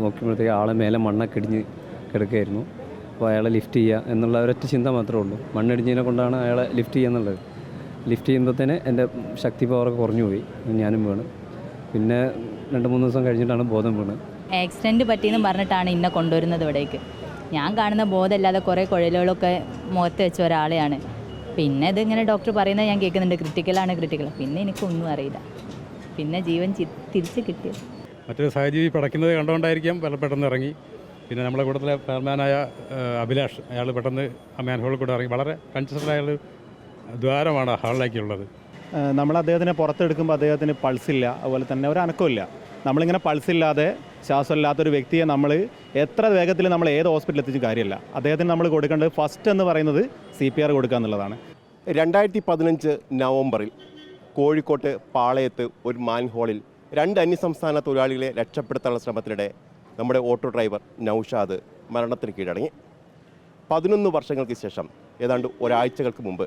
നോക്കുമ്പോഴത്തേക്ക് ആളെ മേലെ മണ്ണൊക്കെ ഇടിഞ്ഞ് കിടക്കുകയായിരുന്നു. അപ്പോൾ അയാളെ ലിഫ്റ്റ് ചെയ്യുക എന്നുള്ള ഒരൊറ്റ ചിന്ത മാത്രമേ ഉള്ളൂ. മണ്ണിടിഞ്ഞതിനെ കൊണ്ടാണ് അയാളെ ലിഫ്റ്റ് ചെയ്യുക എന്നുള്ളത്. ലിഫ്റ്റ് ചെയ്യുമ്പോഴത്തേന് എൻ്റെ ശക്തി പവറൊക്കെ കുറഞ്ഞു പോയി, ഞാനും വീണ്. പിന്നെ 2-3 ദിവസം കഴിഞ്ഞിട്ടാണ് ബോധം വീണ്. ആക്സിഡൻറ്റ് പറ്റിയെന്ന് പറഞ്ഞിട്ടാണ് ഇന്നെ കൊണ്ടുവരുന്നത് ഇവിടേക്ക്. ഞാൻ കാണുന്ന ബോധമില്ലാതെ കുറേ കുഴലുകളൊക്കെ മുഖത്ത് വെച്ച ഒരാളെയാണ്. പിന്നെ ഇതിങ്ങനെ ഡോക്ടർ പറയുന്നത് ഞാൻ കേൾക്കുന്നുണ്ട്, ക്രിട്ടിക്കൽ. പിന്നെ എനിക്കൊന്നും അറിയില്ല. പിന്നെ ജീവൻ തിരിച്ച് കിട്ടിയത് മറ്റൊരു സഹജീവി പടയ്ക്കുന്നത് കണ്ടുകൊണ്ടായിരിക്കാം പെട്ടെന്ന് ഇറങ്ങി. പിന്നെ നമ്മുടെ കൂട്ടത്തിലെ ഫയർമാനായ അഭിലാഷ്, അയാൾ പെട്ടെന്ന് ആ മാൻഹോളിൽ കൂടെ ഇറങ്ങി. വളരെ കൺജസ്റ്റഡായുള്ള ദ്വാരമാണ് ഹാളിലേക്കുള്ളത്. നമ്മൾ അദ്ദേഹത്തിനെ പുറത്തെടുക്കുമ്പോൾ അദ്ദേഹത്തിന് പൾസില്ല, അതുപോലെ തന്നെ ഒരു അനക്കമില്ല. നമ്മളിങ്ങനെ പൾസില്ലാതെ ശ്വാസമില്ലാത്തൊരു വ്യക്തിയെ നമ്മൾ എത്ര വേഗത്തിൽ നമ്മൾ ഏത് ഹോസ്പിറ്റലിൽ എത്തിച്ചും കാര്യമില്ല. അദ്ദേഹത്തിന് നമ്മൾ കൊടുക്കേണ്ടത് ഫസ്റ്റ് എന്ന് പറയുന്നത് CPR കൊടുക്കുക എന്നുള്ളതാണ്. 2015 നവംബറിൽ കോഴിക്കോട്ട് പാളയത്ത് ഒരു മാൻഹോളിൽ 2 അന്യസംസ്ഥാന തൊഴിലാളികളെ രക്ഷപ്പെടുത്താനുള്ള ശ്രമത്തിനിടെ നമ്മുടെ ഓട്ടോ ഡ്രൈവർ നൗഷാദ് മരണത്തിന് കീഴടങ്ങി. 11 വർഷങ്ങൾക്ക് ശേഷം ഏതാണ്ട് ഒരാഴ്ചകൾക്ക് മുമ്പ്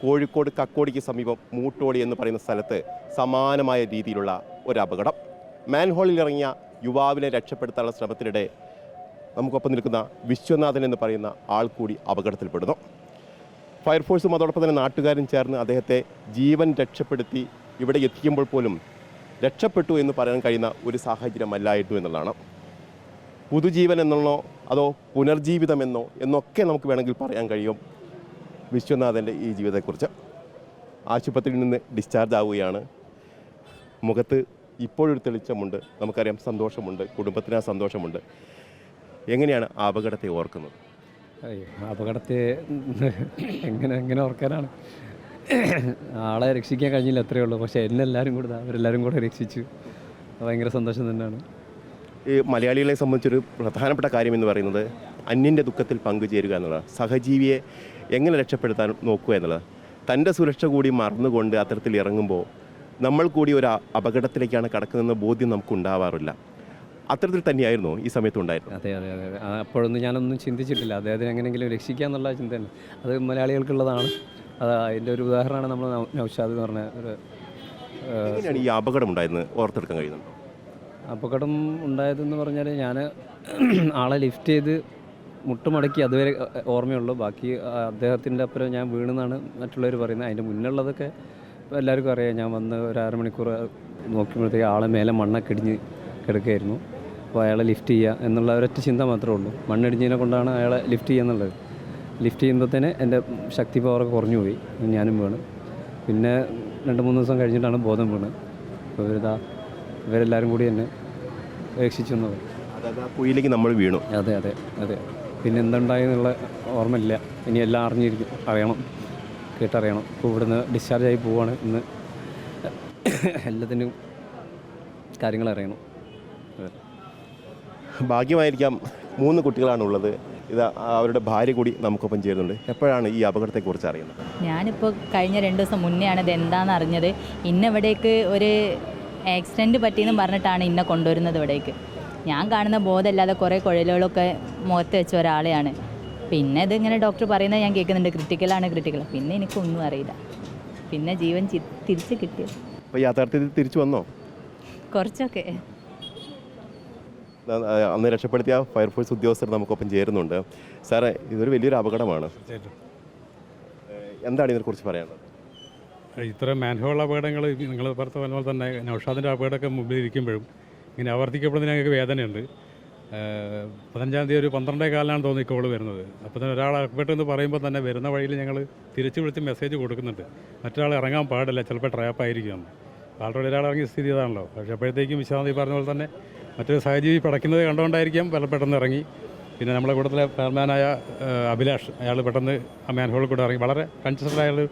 കോഴിക്കോട് കക്കോടിക്ക് സമീപം മൂട്ടോടി എന്ന് പറയുന്ന സ്ഥലത്ത് സമാനമായ രീതിയിലുള്ള ഒരു അപകടം. മാൻഹോളിൽ ഇറങ്ങിയ യുവാവിനെ രക്ഷപ്പെടുത്താനുള്ള ശ്രമത്തിനിടെ നമുക്കൊപ്പം നിൽക്കുന്ന വിശ്വനാഥൻ എന്ന് പറയുന്ന ആൾ കൂടി അപകടത്തിൽപ്പെടുന്നു. ഫയർഫോഴ്സും അതോടൊപ്പം തന്നെ നാട്ടുകാരും ചേർന്ന് അദ്ദേഹത്തെ ജീവൻ രക്ഷപ്പെടുത്തി ഇവിടെ എത്തിക്കുമ്പോൾ പോലും രക്ഷപ്പെട്ടു എന്ന് പറയാൻ കഴിയുന്ന ഒരു സാഹചര്യമല്ലായിരുന്നു എന്നുള്ളതാണ്. പുതുജീവൻ എന്നുള്ളോ അതോ പുനർജീവിതമെന്നോ എന്നൊക്കെ നമുക്ക് വേണമെങ്കിൽ പറയാൻ കഴിയും വിശ്വനാഥൻ്റെ ഈ ജീവിതത്തെക്കുറിച്ച്. ആശുപത്രിയിൽ നിന്ന് ഡിസ്ചാർജ് ആവുകയാണ്. മുഖത്ത് ഇപ്പോഴൊരു തെളിച്ചമുണ്ട്, നമുക്കറിയാം, സന്തോഷമുണ്ട്, കുടുംബത്തിന് ആ സന്തോഷമുണ്ട്. എങ്ങനെയാണ് ആ അപകടത്തെ ഓർക്കുന്നത്? അപകടത്തെ എങ്ങനെ ഓർക്കാനാണ്? ആളെ രക്ഷിക്കാൻ കഴിഞ്ഞില്ല, അത്രയേ ഉള്ളൂ. പക്ഷേ അവരെല്ലാവരും കൂടെ രക്ഷിച്ചു. ഭയങ്കര സന്തോഷം തന്നെയാണ്. ഈ മലയാളികളെ സംബന്ധിച്ചൊരു പ്രധാനപ്പെട്ട കാര്യം എന്ന് പറയുന്നത് അന്യൻ്റെ ദുഃഖത്തിൽ പങ്കുചേരുക എന്നുള്ളത്, സഹജീവിയെ എങ്ങനെ രക്ഷപ്പെടുത്താൻ നോക്കുക എന്നുള്ളത്. തൻ്റെ സുരക്ഷ കൂടി മറന്നുകൊണ്ട് അത്തരത്തിൽ ഇറങ്ങുമ്പോൾ നമ്മൾ കൂടി ഒരു അപകടത്തിലേക്കാണ് കടക്കുന്നതെന്ന ബോധ്യം നമുക്കുണ്ടാവാറില്ല. അത്തരത്തിൽ തന്നെയായിരുന്നു ഈ സമയത്തുണ്ടായിരുന്നു. അതെ. അപ്പോഴൊന്നും ഞാനൊന്നും ചിന്തിച്ചിട്ടില്ല അദ്ദേഹത്തിന് എങ്ങനെയെങ്കിലും രക്ഷിക്കുക എന്നുള്ള ചിന്തയാണ്. അത് മലയാളികൾക്കുള്ളതാണ്. അത് അതിൻ്റെ ഒരു ഉദാഹരണമാണ് നമ്മൾ നൗഷാദ് എന്ന് പറഞ്ഞ ഒരു. എങ്ങനെയാണ് ഈ അപകടം ഉണ്ടായെന്ന് ഓർത്തെടുക്കാൻ കഴിയുന്നുണ്ടോ? അപകടം ഉണ്ടായതെന്ന് പറഞ്ഞാൽ ഞാൻ ആളെ ലിഫ്റ്റ് ചെയ്ത് മുട്ടുമടക്കി അതുവരെ ഓർമ്മയുള്ളൂ. ബാക്കി അദ്ദേഹത്തിൻ്റെ അപ്പുറം ഞാൻ വീണെന്നാണ് മറ്റുള്ളവർ പറയുന്നത്. അതിൻ്റെ മുന്നുള്ളതൊക്കെ എല്ലാവർക്കും അറിയാം. ഞാൻ വന്ന് ഒരു 1/2 മണിക്കൂർ നോക്കുമ്പോഴത്തേക്ക് ആളെ മേലെ മണ്ണൊക്കെ ഇടിഞ്ഞ് കിടക്കുകയായിരുന്നു. അപ്പോൾ അയാളെ ലിഫ്റ്റ് ചെയ്യുക എന്നുള്ള ഒരൊറ്റ ചിന്ത മാത്രമേ ഉള്ളൂ. മണ്ണിടിഞ്ഞതിനെ കൊണ്ടാണ് അയാളെ ലിഫ്റ്റ് ചെയ്യുക എന്നുള്ളത്. ലിഫ്റ്റ് ചെയ്യുമ്പോഴത്തേന് എൻ്റെ ശക്തി പവറൊക്കെ കുറഞ്ഞു പോയി, ഞാനും വീണ്. പിന്നെ 2-3 ദിവസം കഴിഞ്ഞിട്ടാണ് ബോധം വീണ്. അപ്പോൾ ഇവരെല്ലാവരും കൂടി എന്നെ രക്ഷിച്ചു എന്നത്. അതായത് ആ കുഴിയിലേക്ക് നമ്മൾ വീണു. അതെ. പിന്നെ എന്തുണ്ടായെന്നുള്ള ഓർമ്മയില്ല. ഇനി എല്ലാം അറിയണം, കേട്ടറിയണം. ഇപ്പോൾ ഇവിടുന്ന് ഡിസ്ചാർജ് ആയി പോവുകയാണ്. ഇന്ന് എല്ലാത്തിനും കാര്യങ്ങൾ അറിയണം. ഭാഗ്യമായിരിക്കാം 3 കുട്ടികളാണുള്ളത്. ഇത് അവരുടെ ഭാര്യ കൂടി നമുക്കൊപ്പം ചേരുന്നുണ്ട്. എപ്പോഴാണ് ഈ അപകടത്തെക്കുറിച്ച് അറിയുന്നത്? ഞാനിപ്പോൾ കഴിഞ്ഞ 2 ദിവസം മുന്നെയാണ് ഇത് എന്താണെന്ന് അറിഞ്ഞത്. ഇവിടേക്ക് ഒരു ആക്സിഡൻറ്റ് പറ്റിയെന്ന് പറഞ്ഞിട്ടാണ് ഇന്നെ കൊണ്ടുവരുന്നത് ഇവിടേക്ക്. ഞാൻ കാണുന്ന ബോധമില്ലാതെ കുറേ കുഴലുകളൊക്കെ മുഖത്ത് വെച്ച ഒരാളെയാണ്. പിന്നെ ഇതിങ്ങനെ ഡോക്ടർ പറയുന്നത് ഞാൻ കേൾക്കുന്നുണ്ട്, ക്രിട്ടിക്കൽ. പിന്നെ എനിക്കൊന്നും അറിയില്ല. പിന്നെ ജീവൻ തിരിച്ച് കിട്ടിയത്. അപ്പോൾ യാഥാർത്ഥ്യത്തിൽ തിരിച്ചു വന്നോ? കുറച്ചൊക്കെ. അന്ന് രക്ഷപ്പെടുത്തിയ ഫയർഫോഴ്സ് ഉദ്യോഗസ്ഥർ നമുക്കൊപ്പം ചേരുന്നുണ്ട്. സാറേ, ഇതൊരു വലിയൊരു അപകടമാണ്. എന്താണ് ഇതിനെക്കുറിച്ച് പറയാനുള്ളത്? ഇത്തരം മാൻഹോൾ അപകടങ്ങൾ നിങ്ങൾ പറഞ്ഞ പോലെ തന്നെ നൗഷാദിൻ്റെ അപകടമൊക്കെ മുമ്പിലിരിക്കുമ്പോഴും ഇങ്ങനെ ആവർത്തിക്കപ്പെടുന്നതിന് ഞങ്ങൾക്ക് വേദനയുണ്ട്. 15-ാം തീയതി ഒരു 12:15 തോന്നി കോൾ വരുന്നത്. അപ്പോൾ തന്നെ ഒരാൾ അകപ്പെട്ടെന്ന് പറയുമ്പോൾ തന്നെ വരുന്ന വഴിയിൽ ഞങ്ങൾ തിരിച്ച് വിളിച്ച് മെസ്സേജ് കൊടുക്കുന്നുണ്ട്, മറ്റൊരാൾ ഇറങ്ങാൻ പാടില്ല, ചിലപ്പോൾ ട്രാപ്പായിരിക്കും. ആൾറെഡി ഒരാൾ ഇറങ്ങിയ സ്ഥിതി ഇതാണല്ലോ. പക്ഷേ അപ്പോഴത്തേക്കും വിശ്വാസി പറഞ്ഞ പോലെ തന്നെ മറ്റൊരു സഹജീവി പടയ്ക്കുന്നത് കണ്ടുകൊണ്ടായിരിക്കാം പെട്ടെന്ന് ഇറങ്ങി. പിന്നെ നമ്മുടെ കൂട്ടത്തിലെ ഫയർമാനായ അഭിലാഷ്, അയാൾ പെട്ടെന്ന് ആ മാൻഹോളിൽ കൂടെ ഇറങ്ങി. വളരെ കൺജസ്റ്റഡായുള്ള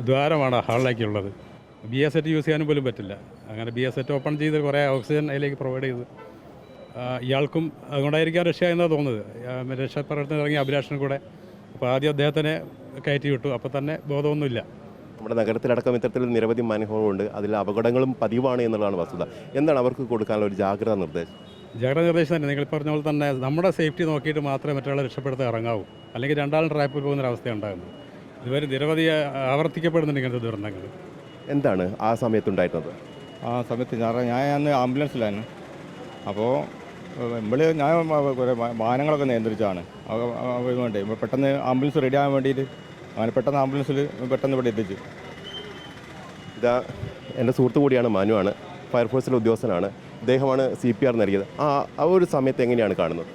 ദ്വാരമാണ് ഹാളിലേക്കുള്ളത്. BS7 യൂസ് ചെയ്യാനും പോലും പറ്റില്ല. അങ്ങനെ BS7 ഓപ്പൺ ചെയ്ത് കുറേ ഓക്സിജൻ അതിലേക്ക് പ്രൊവൈഡ് ചെയ്ത് ഇയാൾക്കും അതുകൊണ്ടായിരിക്കാം രക്ഷ എന്നാണ് തോന്നുന്നത്. രക്ഷപ്രവർത്തനം ഇറങ്ങി അഭിലാഷിനും കൂടെ. അപ്പോൾ ആദ്യം അദ്ദേഹത്തിനെ കയറ്റി വിട്ടു. അപ്പോൾ തന്നെ ബോധമൊന്നുമില്ല. നമ്മുടെ നഗരത്തിലടക്കം ഇത്തരത്തിൽ നിരവധി മാൻഹോളുണ്ട്. അതിൽ അപകടങ്ങളും പതിവാണ് എന്നുള്ളതാണ് വസ്തുത. എന്താണ് അവർക്ക് കൊടുക്കാനുള്ള ഒരു ജാഗ്രതാ നിർദ്ദേശം? ജാഗ്രതാ നിർദ്ദേശം തന്നെ നിങ്ങൾ പറഞ്ഞ പോലെ തന്നെ നമ്മുടെ സേഫ്റ്റി നോക്കിയിട്ട് മാത്രമേ മറ്റൊരാളെ രക്ഷപ്പെടുത്താൻ ഇറങ്ങാവൂ. അല്ലെങ്കിൽ രണ്ടാളും ട്രാപ്പിൽ പോകുന്നൊരവസ്ഥ ഉണ്ടാകുന്നത്. ഇതുവരെ നിരവധി ആവർത്തിക്കപ്പെടുന്നുണ്ട് ഇങ്ങനത്തെ ദുരന്തങ്ങൾ. എന്താണ് ആ സമയത്തുണ്ടായിരുന്നത്? ആ സമയത്ത് ഞാൻ അന്ന് ആംബുലൻസിലായിരുന്നു. അപ്പോൾ ഞാൻ കുറേ വാഹനങ്ങളൊക്കെ നിയന്ത്രിച്ചാണ് വേണ്ടേ പെട്ടെന്ന് ആംബുലൻസ് റെഡി ആകാൻ വേണ്ടിയിട്ട് അങ്ങനെ പെട്ടെന്ന് ആംബുലൻസിൽ പെട്ടെന്ന് ഇവിടെ എത്തിച്ചു. ഇതാ എൻ്റെ സുഹൃത്തു കൂടിയാണ്, മാനുവാണ്, ഫയർഫോഴ്സിലെ ഉദ്യോഗസ്ഥനാണ്. അദ്ദേഹമാണ് CPR നൽകിയത്. ആ ഒരു സമയത്ത് എങ്ങനെയാണ് കാണുന്നത്?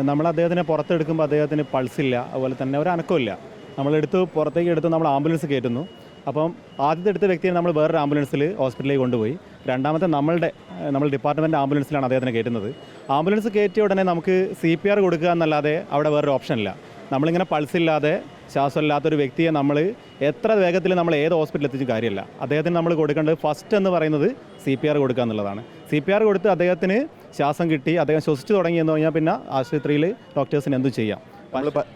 നമ്മൾ അദ്ദേഹത്തിനെ പുറത്തെടുക്കുമ്പോൾ അദ്ദേഹത്തിന് പൾസില്ല, അതുപോലെ തന്നെ ഒരു അനക്കമില്ല. നമ്മളെടുത്ത് പുറത്തേക്ക് എടുത്ത് നമ്മൾ ആംബുലൻസ് കയറ്റുന്നു. അപ്പം ആദ്യത്തെ എടുത്ത വ്യക്തിയെ നമ്മൾ വേറൊരു ആംബുലൻസിൽ ഹോസ്പിറ്റലിലേക്ക് കൊണ്ടുപോയി. രണ്ടാമത്തെ നമ്മൾ ഡിപ്പാർട്ട്മെൻറ്റ് ആംബുലൻസിലാണ് അദ്ദേഹത്തിനെ കയറ്റുന്നത്. ആംബുലൻസ് കയറ്റിയ ഉടനെ നമുക്ക് CPR കൊടുക്കുക എന്നല്ലാതെ അവിടെ വേറൊരു ഓപ്ഷനില്ല. നമ്മളിങ്ങനെ പൾസില്ലാതെ ശ്വാസമില്ലാത്തൊരു വ്യക്തിയെ നമ്മൾ എത്ര വേഗത്തിൽ നമ്മൾ ഏത് ഹോസ്പിറ്റലിൽ എത്തിച്ചും കാര്യമില്ല. അദ്ദേഹത്തിന് നമ്മൾ കൊടുക്കേണ്ടത് ഫസ്റ്റ് എന്ന് പറയുന്നത് CPR കൊടുക്കുക എന്നുള്ളതാണ്. CPR കൊടുത്ത് അദ്ദേഹത്തിന് ശ്വാസം കിട്ടി, അദ്ദേഹം ശ്വസിച്ച് തുടങ്ങിയെന്ന് പറഞ്ഞാൽ പിന്നെ ആശുപത്രിയിൽ ഡോക്ടേഴ്സിന് എന്തും ചെയ്യാം.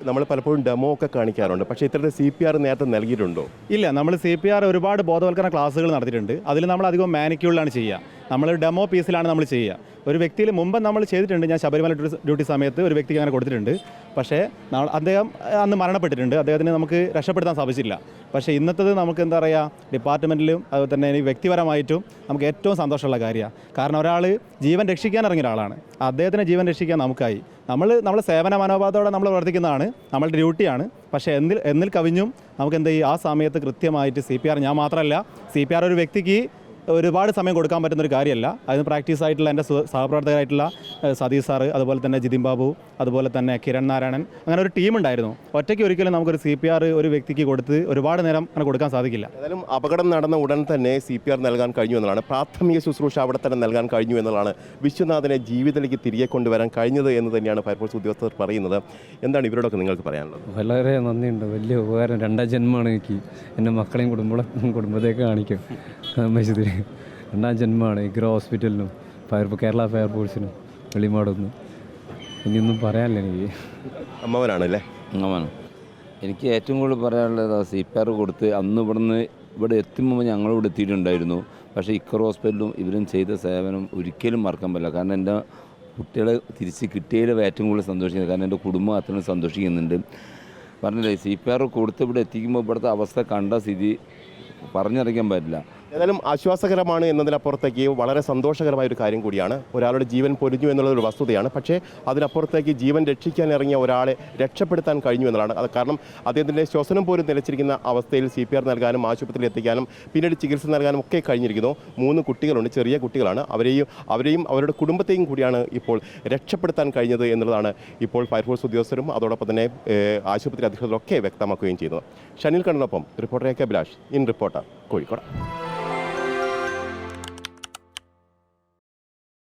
നമ്മൾ പലപ്പോഴും ഡെമോ ഒക്കെ കാണിക്കാറുണ്ട്, പക്ഷേ ഇത്തരത്തിൽ CPR നേരത്തെ നൽകിയിട്ടുണ്ടോ? ഇല്ല, നമ്മൾ CPR ഒരുപാട് ബോധവൽക്കരണ ക്ലാസ്സുകൾ നടത്തിയിട്ടുണ്ട്. അതിൽ നമ്മൾ അധികം മാനിക്യൂളിലാണ് ചെയ്യുക. നമ്മൾ ഡെമോ പീസിലാണ് നമ്മൾ ചെയ്യുക. ഒരു വ്യക്തിയിൽ മുമ്പ് നമ്മൾ ചെയ്തിട്ടുണ്ട്. ഞാൻ ശബരിമല ഡ്യൂട്ടി സമയത്ത് ഒരു വ്യക്തിക്ക് അങ്ങനെ കൊടുത്തിട്ടുണ്ട്. പക്ഷേ അദ്ദേഹം അന്ന് മരണപ്പെട്ടിട്ടുണ്ട്. അദ്ദേഹത്തിന് നമുക്ക് രക്ഷപ്പെടുത്താൻ സാധിച്ചില്ല. പക്ഷേ ഇന്നത്തത് നമുക്ക് എന്താ പറയുക, ഡിപ്പാർട്ട്മെൻറ്റിലും അതുപോലെ തന്നെ വ്യക്തിപരമായിട്ടും നമുക്ക് ഏറ്റവും സന്തോഷമുള്ള കാര്യമാണ്. കാരണം ഒരാൾ ജീവൻ രക്ഷിക്കാൻ ഇറങ്ങിയ ഒരാളാണ്, അദ്ദേഹത്തിന് ജീവൻ രക്ഷിക്കാൻ നമുക്കായി. നമ്മളെ സേവന മനോഭാവത്തോടെ നമ്മൾ പ്രവർത്തിക്കുന്നതാണ്, നമ്മളുടെ ഡ്യൂട്ടിയാണ്. പക്ഷേ എന്നിൽ കവിഞ്ഞും നമുക്ക് എന്താ ആ സമയത്ത് കൃത്യമായിട്ട് CPR, ഞാൻ മാത്രമല്ല, CPR ഒരു വ്യക്തിക്ക് ഒരുപാട് സമയം കൊടുക്കാൻ പറ്റുന്നൊരു കാര്യമല്ല. അതിന് പ്രാക്ടീസ് ആയിട്ടുള്ള എൻ്റെ സഹപ്രവർത്തകരായിട്ടുള്ള സതീഷ് സാറ്, അതുപോലെ തന്നെ ജിതിൻ ബാബു, അതുപോലെ തന്നെ കിരൺ നാരായണൻ, അങ്ങനെ ഒരു ടീമുണ്ടായിരുന്നു. ഒറ്റയ്ക്ക് ഒരിക്കലും നമുക്കൊരു CPR ഒരു വ്യക്തിക്ക് കൊടുത്ത് ഒരുപാട് നേരം അങ്ങനെ കൊടുക്കാൻ സാധിക്കില്ല. ഏതായാലും അപകടം നടന്ന ഉടൻ തന്നെ CPR നൽകാൻ കഴിഞ്ഞു എന്നതാണ്, പ്രാഥമിക ശുശ്രൂഷ അവിടെ തന്നെ നൽകാൻ കഴിഞ്ഞു എന്നുള്ളതാണ് വിശ്വനാഥനെ ജീവിതത്തിലേക്ക് തിരികെ കൊണ്ടുവരാൻ കഴിഞ്ഞത് എന്ന് തന്നെയാണ് ഫയർഫോഴ്സ് ഉദ്യോഗസ്ഥർ പറയുന്നത്. എന്താണ് ഇവരോടൊക്കെ നിങ്ങൾക്ക് പറയാനുള്ളത്? വളരെ നന്ദിയുണ്ട്, വലിയ ഉപകാരം. 2ാം ജന്മമാണ് എനിക്ക്. എൻ്റെ മക്കളെയും കുടുംബത്തേക്ക് കാണിക്കും. മൈസൂര് 2ാം ജന്മമാണ് ഇഗ്ര ഹോസ്പിറ്റലിനും കേരള ഫയർഫോഴ്സിനും വെളിമാടൊന്നും. ഇനിയൊന്നും പറയാനില്ല എനിക്ക്. അമ്മവനാണല്ലേ? അങ്ങനെ എനിക്ക് ഏറ്റവും കൂടുതൽ പറയാനുള്ളത് CPR കൊടുത്ത് അന്ന് ഇവിടെ എത്തുമ്പോൾ ഞങ്ങളിവിടെ എത്തിയിട്ടുണ്ടായിരുന്നു. പക്ഷേ ഇക്കർ ഹോസ്പിറ്റലും ഇവരും ചെയ്ത സേവനം ഒരിക്കലും മറക്കാൻ പറ്റില്ല. കാരണം എൻ്റെ കുട്ടികളെ തിരിച്ച് കിട്ടിയതിൽ ഏറ്റവും കൂടുതൽ സന്തോഷിക്കുന്നത്, കാരണം എൻ്റെ കുടുംബം അത്രയും സന്തോഷിക്കുന്നുണ്ട്. പറഞ്ഞില്ലേ, CPR കൊടുത്ത് ഇവിടെ എത്തിക്കുമ്പോൾ ഇവിടുത്തെ അവസ്ഥ കണ്ട സ്ഥിതി പറഞ്ഞറിയിക്കാൻ പറ്റില്ല. ഏതായാലും ആശ്വാസകരമാണ് എന്നതിനപ്പുറത്തേക്ക് വളരെ സന്തോഷകരമായ ഒരു കാര്യം കൂടിയാണ്. ഒരാളുടെ ജീവൻ പൊലിഞ്ഞു എന്നുള്ളതൊരു വസ്തുതയാണ്. പക്ഷേ അതിനപ്പുറത്തേക്ക് ജീവൻ രക്ഷിക്കാൻ ഇറങ്ങിയ ഒരാളെ രക്ഷപ്പെടുത്താൻ കഴിഞ്ഞു എന്നുള്ളതാണ്. അത് കാരണം അദ്ദേഹത്തിൻ്റെ ശ്വസനം പോലും നിലച്ചിരിക്കുന്ന അവസ്ഥയിൽ CPR നൽകാനും ആശുപത്രിയിൽ എത്തിക്കാനും പിന്നീട് ചികിത്സ നൽകാനും ഒക്കെ കഴിഞ്ഞിരിക്കുന്നു. 3 കുട്ടികളുണ്ട്, ചെറിയ കുട്ടികളാണ്. അവരെയും അവരുടെ കുടുംബത്തെയും കൂടിയാണ് ഇപ്പോൾ രക്ഷപ്പെടുത്താൻ കഴിഞ്ഞത് എന്നുള്ളതാണ് ഇപ്പോൾ ഫയർഫോഴ്സ് ഉദ്യോഗസ്ഥരും അതോടൊപ്പം തന്നെ ആശുപത്രി അധികൃതരൊക്കെ വ്യക്തമാക്കുകയും ചെയ്യുന്നത്. ഷനിൽ കണ്ണനൊപ്പം റിപ്പോർട്ടർ AK അഭിലാഷ്, ഇൻ റിപ്പോർട്ടർ, കോഴിക്കോട്.